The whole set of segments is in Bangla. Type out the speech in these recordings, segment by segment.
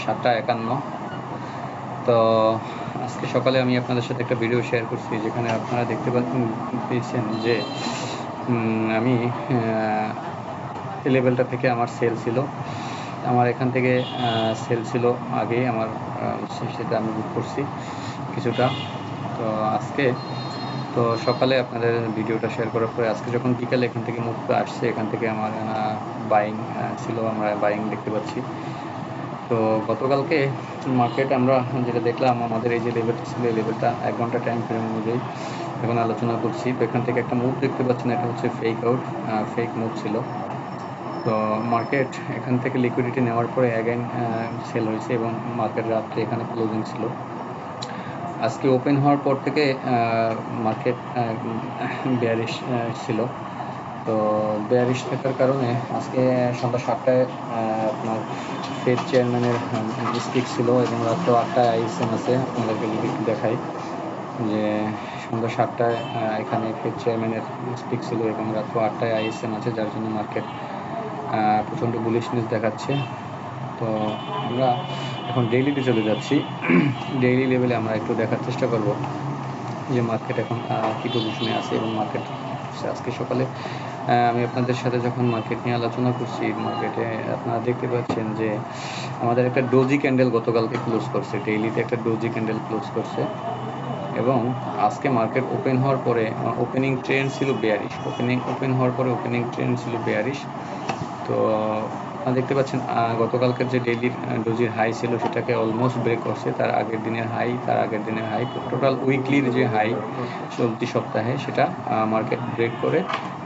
7:51। তো আজকে সকালে আমি আপনাদের সাথে একটা ভিডিও শেয়ার করছি, যেখানে আপনারা দেখতে পেয়েছেন যে আমি এই লেভেলটা থেকে আমার সেল ছিল। আমার এখান থেকে সেল ছিল আগেই, আমার সেটা আমি বুক করছি কিছুটা। তো আজকে তো সকালে আপনাদের ভিডিওটা শেয়ার করার পরে আজকে যখন বিকালে এখান থেকে মুভ আসছে, এখান থেকে আমার বাইং ছিল, আমরা বাইং দেখতে পাচ্ছি। তো গতকালকে মার্কেট আমরা যেটা দেখলাম, আমাদের এই যে লেভেলটা ছিল, এই লেভেলটা 1 ঘন্টা টাইম ফ্রেম অনুযায়ী এখন আলোচনা করছি। তো এখান থেকে একটা মুভ দেখতে পাচ্ছেন, এটা হচ্ছে ফেক মুভ ছিল। তো মার্কেট এখান থেকে লিকুইডিটি নেওয়ার পরে অ্যাগেন সেল হয়েছে এবং মার্কেট রাত্রে এখানে ক্লোজিং ছিল। আজকে ওপেন হওয়ার পর থেকে মার্কেট বেয়ারিশ ছিল। তো বেয়ারিশ থাকার কারণে আজকে সন্ধ্যা 7টায় আপনার ফেড চেয়ারম্যানের স্পিক ছিল এবং রাত্র 8টায় আইএসএম আছে। আপনাদেরকে যদি একটু দেখাই যে সন্ধ্যা 7টায় এখানে ফেড চেয়ারম্যানের স্পিক ছিল এবং রাত্র 8টায় আইএসএম আছে, যার জন্য মার্কেট প্রচণ্ড বুলিশনেস দেখাচ্ছে। তো আমরা এখন ডেইলিতে চলে যাচ্ছি। ডেইলি লেভেলে আমরা একটু দেখার চেষ্টা করব যে মার্কেট এখন কী পজিশনে আছে এবং মার্কেট আজকে সকালে আমি আপনাদের সাথে যখন মার্কেট নিয়ে আলোচনা করছি, মার্কেটে আপনারা দেখতে পাচ্ছেন যে আমাদের একটা ডোজি ক্যান্ডেল গতকালকে ক্লোজ করছে, ডেইলিতে একটা ডোজি ক্যান্ডেল ক্লোজ করছে এবং আজকে মার্কেট ওপেন হওয়ার পরে ওপেনিং ট্রেন্ড ছিল বেয়ারিশ। ওপেন হওয়ার পরে ওপেনিং ট্রেন্ড ছিল বেয়ারিশ। তো আপনারা দেখতে পাচ্ছেন গতকালকের যে ডেইলির ডোজির হাই ছিল সেটাকে অলমোস্ট ব্রেক করছে, তার আগের দিনের হাই টোটাল উইকলির যে হাই চলতি সপ্তাহে, সেটা মার্কেট ব্রেক করে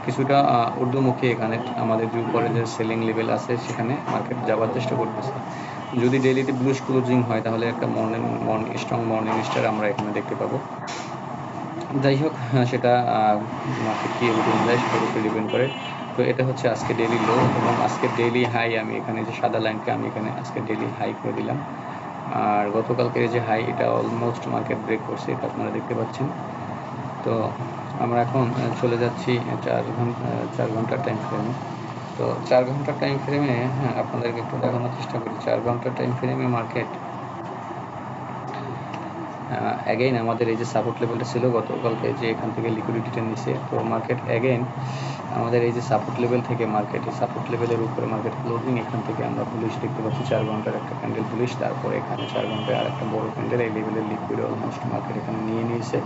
কিছুটা ঊর্ধ্বমুখী এখানে আমাদের যে উপরে যে সেলিং লেভেল আছে সেখানে মার্কেট যাওয়ার চেষ্টা করতেছে। যদি ডেইলিতে বুলিশ ক্লোজিং হয় তাহলে একটা স্ট্রং মর্নিং স্টার আমরা এখানে দেখতে পাবো। যাই হোক, সেটা মার্কেট কি এভিডেন্স দেয় সেটার উপরে ডিপেন্ড করে। তো এটা হচ্ছে আজকে ডেইলি লো এবং আজকে ডেইলি হাই, আমি এখানে যে সাদা লাইনকে আমি এখানে আজকে ডেইলি হাই করে দিলাম। আর গতকালকের যে হাই, এটা অলমোস্ট মার্কেট ব্রেক করছে, এটা আপনারা দেখতে পাচ্ছেন। তো আমরা এখন চলে যাচ্ছি 4 ঘন্টার টাইম ফ্রেমে। তো 4 ঘন্টার টাইম ফ্রেমে আপনাদেরকে একটু দেখানোর চেষ্টা করি। 4 ঘন্টার টাইম ফ্রেমে মার্কেট অ্যাগেইন আমাদের এই যে সাপোর্ট লেভেলটা ছিল গতকালকে, যে এখান থেকে লিকুইডিটিটা নিছে, তো মার্কেট অ্যাগেইন আমাদের এই যে সাপোর্ট লেভেল থেকে মার্কেট, এই সাপোর্ট লেভেলের উপরে মার্কেট ক্লোজিং, এখান থেকে আমরা বুলিশ দেখতে পাচ্ছি 4 ঘন্টার একটা ক্যান্ডেল বুলিশ, তারপরে এখানে 4 ঘন্টায় আর একটা বড় ক্যান্ডেল, এই লেভেলের লিকুইড অলমোস্ট মার্কেট এখানে নিয়ে নিয়েছে।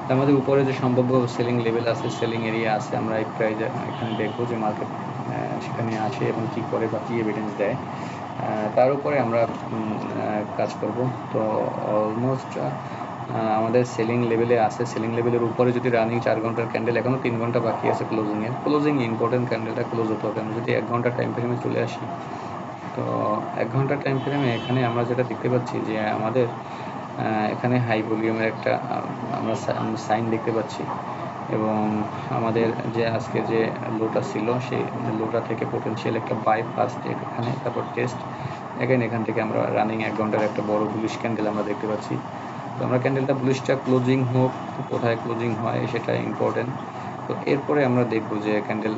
তো আমাদের উপরে যে সম্ভাব্য সেলিং লেভেল আছে, সেলিং এরিয়া আছে, আমরা একটু এখানে দেখবো যে মার্কেট সেখানে আসে এবং কী করে বা কী এভিডেন্স দেয়, তার উপরে আমরা কাজ করব। তো অলমোস্ট আমাদের সেলিং লেভেলে আছে, সেলিং লেভেলের উপরে যদি রানিং 4 ঘন্টার ক্যান্ডেল, এখনও 3 ঘন্টা বাকি আছে ক্লোজিং ইম্পর্টেন্ট ক্যান্ডেলটা ক্লোজ হতে হবে। আমরা যদি 1 ঘন্টা টাইম ফ্রেমে চলে আসি, তো 1 ঘন্টা টাইম ফ্রেমে এখানে আমরা যেটা দেখতে পাচ্ছি যে আমাদের এখানে হাই ভলিউমের একটা আমরা সাইন দেখতে পাচ্ছি এবং আমাদের যে আজকে যে লোটা ছিল, সেই লোটা থেকে পোটেনশিয়াল একটা বাই ফার্স্ট এখানে, তারপর টেস্ট এখানে, এখান থেকে আমরা রানিং 1 ঘন্টার একটা বড় বুলিশ ক্যান্ডেল আমরা দেখতে পাচ্ছি। তো আমরা ক্যান্ডেলটা বুলিশটা ক্লোজিং হোক, কোথায় ক্লোজিং হয় সেটা ইম্পর্টেন্ট। তো এরপরে আমরা দেখব যে ক্যান্ডেল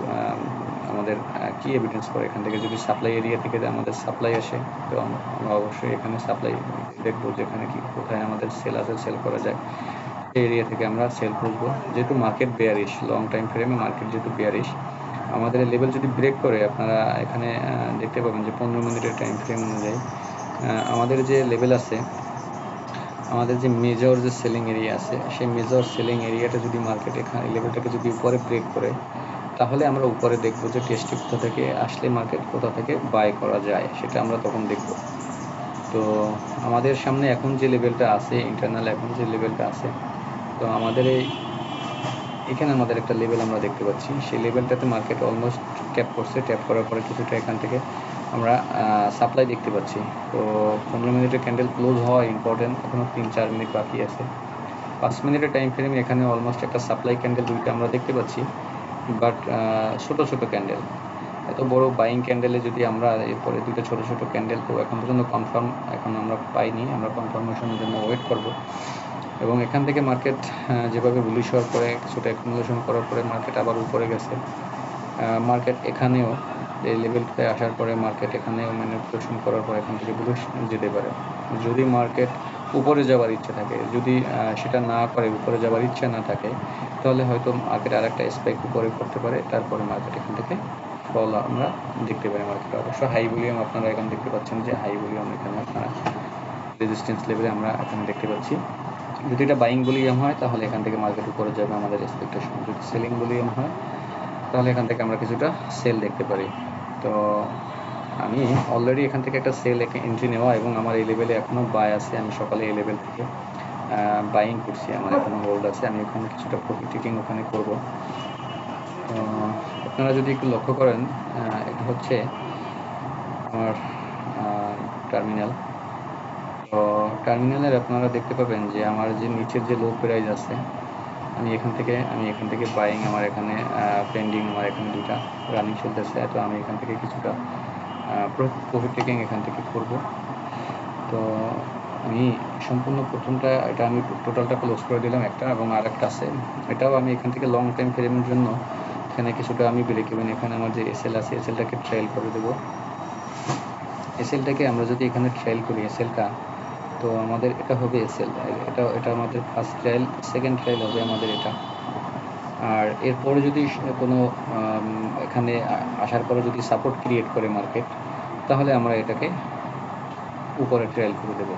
আমাদের কী এভিডেন্স করে। এখান থেকে যদি সাপ্লাই এরিয়া থেকে আমাদের সাপ্লাই আসে, তো আমরা অবশ্যই এখানে সাপ্লাই দেখব যে এখানে কি কোথায় আমাদের সেল আছে, সেল করা যায়, এই এরিয়া থেকে আমরা সেল খুঁজবো। যেহেতু মার্কেট বেয়ারিশ, লং টাইম ফ্রেমে মার্কেট যেহেতু বেয়ারিশ, আমাদের লেভেল যদি ব্রেক করে, আপনারা এখানে দেখতে পাবেন যে 15 মিনিটের টাইম ফ্রেম অনুযায়ী আমাদের যে লেভেল আছে, আমাদের যে মেজর যে সেলিং এরিয়া আছে, সেই মেজর সেলিং এরিয়াটা যদি মার্কেট এখানে লেভেলটাকে যদি উপরে ব্রেক করে, তাহলে আমরা উপরে দেখব যে টেস্টে কোথা থেকে আসলে মার্কেট কোথা থেকে বাই করা যায়, সেটা আমরা তখন দেখব। তো আমাদের সামনে এখন যে লেভেলটা আছে, ইন্টারনাল এখন যে লেভেলটা আছে, তো আমাদের এখানে আমাদের একটা লেভেল আমরা দেখতে পাচ্ছি, সেই লেভেলটাতে মার্কেট অলমোস্ট ট্যাপ করছে। ট্যাপ করার পরে কিছুটা এখান থেকে আমরা সাপ্লাই দেখতে পাচ্ছি। তো 15 মিনিটের ক্যান্ডেল ক্লোজ হওয়া ইম্পর্টেন্ট, এখনও 3-4 মিনিট বাকি আছে। 5 মিনিটের টাইম ফ্রেমে এখানে অলমোস্ট একটা সাপ্লাই ক্যান্ডেল দুইটা আমরা দেখতে পাচ্ছি, বাট ছোটো ছোটো ক্যান্ডেল। এত বড় বাইং ক্যান্ডেলে যদি আমরা এরপরে দুইটা ছোটো ছোটো ক্যান্ডেল, তো এখন পর্যন্ত কনফার্ম এখন আমরা পাইনি, আমরা কনফার্মেশনের জন্য ওয়েট করব। এবং এখান থেকে মার্কেট যেভাবে বুলিশ হওয়ার পরে কিছুটা অ্যাকুমুলেশন করার পরে মার্কেট আবার উপরে গেছে, মার্কেট এখানেও এই লেভেলটায় আসার পরে মার্কেট এখানে ম্যানিপুলেশন করার পর এখান থেকে বুলিশ যেতে পারে। যদি মার্কেট উপরে যাওয়ার ইচ্ছা থাকে, যদি সেটা না করে, উপরে যাওয়ার ইচ্ছা না থাকে, তাহলে হয়তো মার্কেট আর একটা স্পাইক উপরে করতে পারে, তারপরে মার্কেট এখান থেকে ফল আমরা দেখতে পারি মার্কেটে। অবশ্য হাই ভলিউম আপনারা এখানে দেখতে পাচ্ছেন যে হাই ভলিউম এখানে আপনারা রেজিস্ট্যান্স লেভেলে আমরা এখানে দেখতে পাচ্ছি। যদি এটা বাইং ভলিউম হয় তাহলে এখান থেকে মার্কেট উপরে যাবে আমাদের এক্সপেকটেশন। যদি সেলিং ভলিউম হয় তাহলে এখান থেকে আমরা কিছুটা সেল দেখতে পারি। তো আমি অলরেডি এখান থেকে একটা সেল এন্ট্রি নেওয়া এবং আমার এই লেভেলে এখনও বাই আছে। আমি সকালে এই লেভেল থেকে বাইং করছি, আমার এখনও হোল্ড আছে। আমি এখানে কিছুটা প্রফিট টেকিং ওখানে করব। তো আপনারা যদি একটু লক্ষ্য করেন, এটা হচ্ছে আমার টার্মিনাল। তো টার্মিনালের আপনারা দেখতে পাবেন যে আমার যে নিচের যে লো প্রাইস আছে, আমি এখান থেকে বাইং, আমার এখানে পেন্ডিং, আমার এখানে দুটা রানিং চলতেছে। তো আমি এখান থেকে কিছুটা প্রফিট টেকিং এখান থেকে করব। তো আমি সম্পূর্ণ প্রথমটা এটা আমি টোটালটা ক্লোজ করে দিলাম একটা, এবং আরেকটা আছে, এটাও আমি এখান থেকে লং টাইম ফ্রেমের জন্য এখানে কিছুটা আমি ব্রেক ইভেন, এখানে আমার যে এসএল আছে এসএলটাকে ট্রায়াল করে দেবো। এসএলটাকে আমরা যদি এখানে ট্রায়াল করি এসএলটা, তো আমাদের এটা হবে এসএল, এটা আমাদের ফার্স্ট ট্রায়াল, সেকেন্ড ট্রায়াল হবে আমাদের এটা। আর এরপরে যদি কোনো এখানে আসার পরে যদি সাপোর্ট ক্রিয়েট করে মার্কেট, তাহলে আমরা এটাকে উপরে ট্রায়াল করে দেব।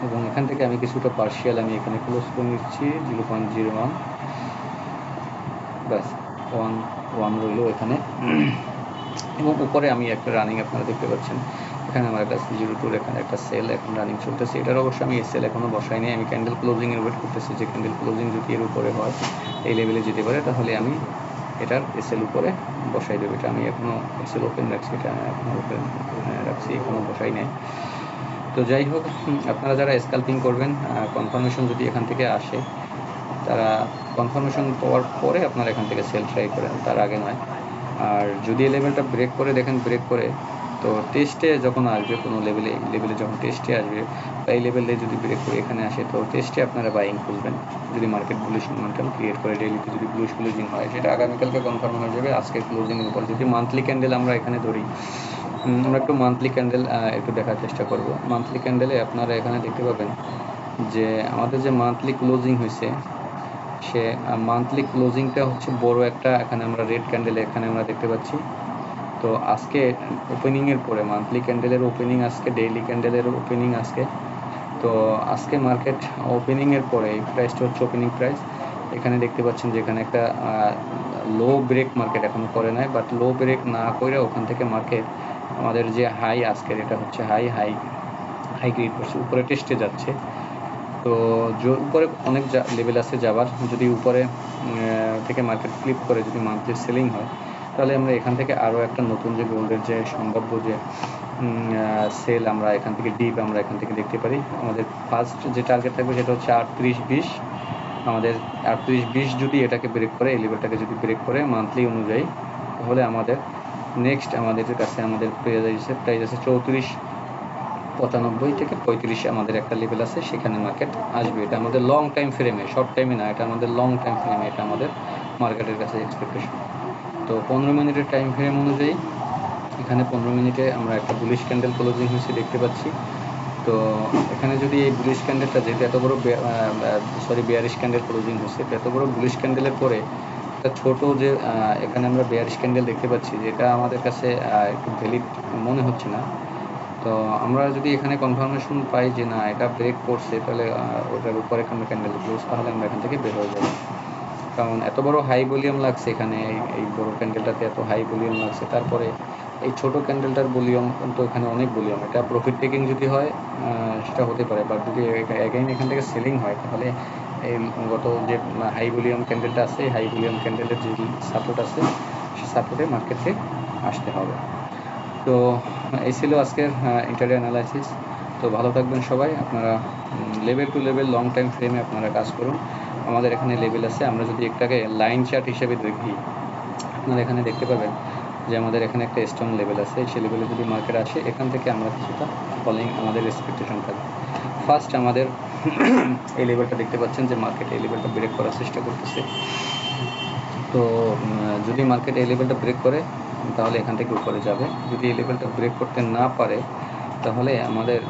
এবং এখান থেকে আমি কিছুটা পার্শিয়াল আমি এখানে ক্লোজ করে নিচ্ছি 0.01, ব্যাস 1 রইল এখানে। এবং উপরে আমি একটা রানিং আপনারা দেখতে পাচ্ছেন, এখানে আমার একটা 02 এখানে একটা সেল এখন রানিং চলতেছে। এটার অবশ্য আমি সেল এখনও বসাই নি, আমি ক্যান্ডেল ক্লোজিং এর ওয়েট করতেছি যে ক্যান্ডেল ক্লোজিং যদি এর উপরে হয়, এই লেভেলে যেতে পারে, তাহলে আমি এটার এসএল উপরে বসাই দেবো। এটা আমি এখনও এসএল ওপেন রাখছি, এটা এখনও ওপেন রাখছি, এখনও বসাই নাই। তো যাই হোক, আপনারা যারা স্ক্যাল্পিং করবেন, কনফার্মেশন যদি এখান থেকে আসে, তারা কনফার্মেশন পাওয়ার পরে আপনারা এখান থেকে সেল ট্রাই করেন, তার আগে নয়। আর যদি এই লেভেলটা ব্রেক করে দেখেন, ব্রেক করে তো টেস্টে যখন আসবে কোনো লেভেলে যখন টেস্টে আসবে, বা এই লেভেলে যদি ব্রেক করে এখানে আসে, তো টেস্টে আপনারা বাইং খুঁজবেন। যদি মার্কেট বুলিশ মোমেন্টাম ক্রিয়েট করে, ডেইলিতে যদি বুলিশ ক্লোজিং হয়, সেটা আগামীকালকে কনফার্ম হয়ে যাবে আজকের ক্লোজিংয়ের উপর। যদি মান্থলি ক্যান্ডেল আমরা এখানে ধরি, আমরা একটু মান্থলি ক্যান্ডেল একটু দেখার চেষ্টা করব। মান্থলি ক্যান্ডেলে আপনারা এখানে দেখতে পাবেন যে আমাদের যে মান্থলি ক্লোজিং হয়েছে, সে মান্থলি ক্লোজিংটা হচ্ছে বড় একটা, এখানে আমরা রেড ক্যান্ডেলে এখানে আমরা দেখতে পাচ্ছি। তো আজকে ওপেনিংয়ের পরে মান্থলি ক্যান্ডেলের ওপেনিং আজকে, ডেইলি ক্যান্ডেলের ওপেনিং আজকে। তো আজকে মার্কেট ওপেনিংয়ের পরে এই প্রাইসটা হচ্ছে ওপেনিং প্রাইস। এখানে দেখতে পাচ্ছেন যে এখানে একটা লো ব্রেক মার্কেট এখনও করে নাই, বাট লো ব্রেক না করে ওখান থেকে মার্কেট আমাদের যে হাই আজকের, এটা হচ্ছে হাই ক্রিয়েট করছে, উপরে টেস্টে যাচ্ছে। তো উপরে অনেক লেভেল আছে যাবার, যদি উপরে থেকে মার্কেট ফ্লিপ করে যদি মান্থলি সেলিং হয়, তাহলে আমরা এখান থেকে আরও একটা নতুন যে গোল্ডের যে সম্ভাব্য যে সেল, আমরা এখান থেকে ডিপ আমরা এখান থেকে দেখতে পারি। আমাদের ফার্স্ট যে টার্গেট থাকবে সেটা হচ্ছে 38-20। আমাদের 38-20 যদি এটাকে ব্রেক করে, এই লেভেলটাকে যদি ব্রেক করে মান্থলি অনুযায়ী, তাহলে আমাদের নেক্সট আমাদের কাছে আমাদের প্রাইস আছে 34.95 থেকে 35 আমাদের একটা লেভেল আছে, সেখানে মার্কেট আসবে। এটা আমাদের লং টাইম ফ্রেমে, শর্ট টাইমে না, এটা আমাদের লং টাইম ফ্রেমে, এটা আমাদের মার্কেটের কাছে এক্সপেকটেশন। তো 15 মিনিটের টাইম ফ্রেম অনুযায়ী এখানে 15 মিনিটে আমরা একটা বুলিশ ক্যান্ডেল ক্লোজিং হয়েছে দেখতে পাচ্ছি। তো এখানে যদি এই বুলিশ ক্যান্ডেলটা, যেহেতু এত বড় বেয়ারিশ ক্যান্ডেল ক্লোজিং হয়েছে, এত বড় বুলিশ ক্যান্ডেলের পরে একটা ছোট যে এখানে আমরা বেয়ারিশ ক্যান্ডেল দেখতে পাচ্ছি, যেটা আমাদের কাছে একটু ভ্যালিড মনে হচ্ছে না। তো আমরা যদি এখানে কনফার্মেশন পাই যে না এটা ব্রেক করছে, তাহলে ওটার উপরে ক্যান্ডেল ক্লোজ, তাহলে আমরা এখান থেকে বের হয়ে যাব। কারণ এত বড় হাই ভলিউম লাগছে এখানে, এই বড় ক্যান্ডেলটাতে এত হাই ভলিউম লাগছে, তারপরে এই ছোট ক্যান্ডেলটার ভলিউম কিন্তু এখানে অনেক ভলিউম। এটা প্রফিট টেকিং যদি হয় সেটা হতে পারে, বাট যদি অ্যাগেইন এখান থেকে সেলিং হয়, তাহলে এই গত যে হাই ভলিউম ক্যান্ডেলটা আছে, এই হাই ভলিউম ক্যান্ডেলের যে সাপোর্ট আছে, সে সাপোর্টে মার্কেটকে আসতে হবে। তো এই ছিল আজকের ইন্টারডে অ্যানালাইসিস। তো ভালো থাকবেন সবাই, আপনারা level to level long time ফ্রেমে আপনারা কাজ করুন। আমাদের এখানে লেভেল আছে, আমরা যদি একটাকে লাইন চার্ট হিসেবে দেখি, আপনারা এখানে দেখতে পাবেন যে আমাদের এখানে একটা স্ট্রং লেভেল আছে। সেই লেভেলে যদি মার্কেট আসে, এখান থেকে আমরা কিছুটা ফলিং আমাদের এক্সপেকটেশন থাকবে। ফার্স্ট আমাদের এই লেভেলটা দেখতে পাচ্ছেন যে মার্কেট এই লেভেলটা ব্রেক করার চেষ্টা করতেছে। তো যদি মার্কেট এই লেভেলটা ব্রেক করে তাহলে এখান থেকে উপরে যাবে, যদি এই লেভেলটা ব্রেক করতে না পারে তাহলে আমাদের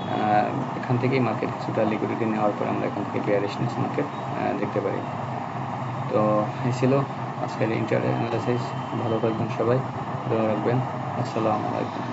এখান থেকেই মার্কেট কিছুটা লিকুইডিটি নেওয়ার পরে আমরা এখান থেকে বেয়ারিশনেস মার্কেট দেখতে পারি। তো এই ছিল আজকের ইন্টারডে অ্যানালাইসিস। ভালো থাকবেন সবাই, ভালো রাখবেন। আসসালামু আলাইকুম।